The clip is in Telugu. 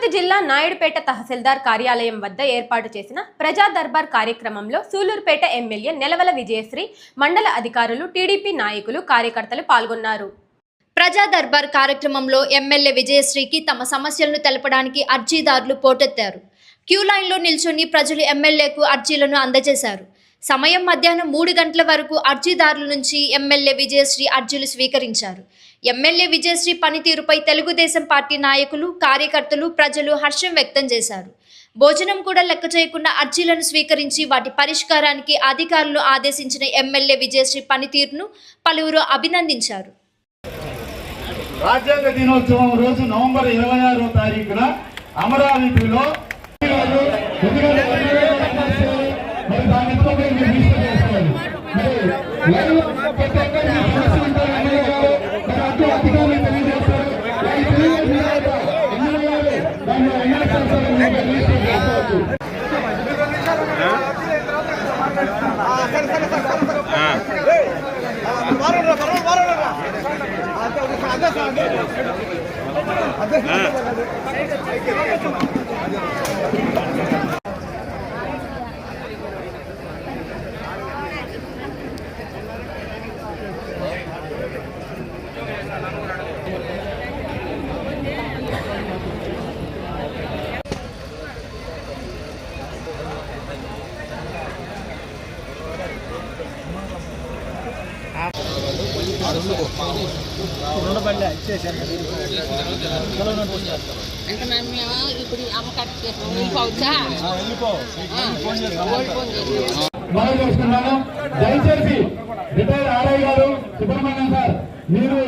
తిరుపతి జిల్లా నాయుడుపేట తహసీల్దార్ కార్యాలయం వద్ద ఏర్పాటు చేసిన ప్రజా దర్బార్ కార్యక్రమంలో సూలూరుపేట ఎమ్మెల్యే నెలవల విజయశ్రీ, మండల అధికారులు, టీడీపీ నాయకులు, కార్యకర్తలు పాల్గొన్నారు. ప్రజా దర్బార్ కార్యక్రమంలో ఎమ్మెల్యే విజయశ్రీకి తమ సమస్యలను తెలపడానికి అర్జీదారులు పోటెత్తారు. క్యూ లైన్లో నిల్చొని ప్రజలు ఎమ్మెల్యేకు అర్జీలను అందజేశారు. సమయం మధ్యాహ్నం 3 గంటల వరకు అర్జీదారుల నుంచి ఎమ్మెల్యే విజయశ్రీ అర్జీలు స్వీకరించారు. ఎమ్మెల్యే విజయశ్రీ పనితీరుపై తెలుగుదేశం పార్టీ నాయకులు, కార్యకర్తలు, ప్రజలు హర్షం వ్యక్తం చేశారు. భోజనం కూడా లెక్క చేయకుండా అర్జీలను స్వీకరించి వాటి పరిష్కారానికి అధికారులు ఆదేశించిన ఎమ్మెల్యే విజయశ్రీ పనితీరును పలువురు అభినందించారు. రాజ్యాంగ దినోత్సవం రోజు నవంబర్ 26వ తారీఖున అమరావతిలో దయచేసి రిటైర్ ఆర్ఐ గారు సుబ్రహ్మణ్యం సార్, మీరు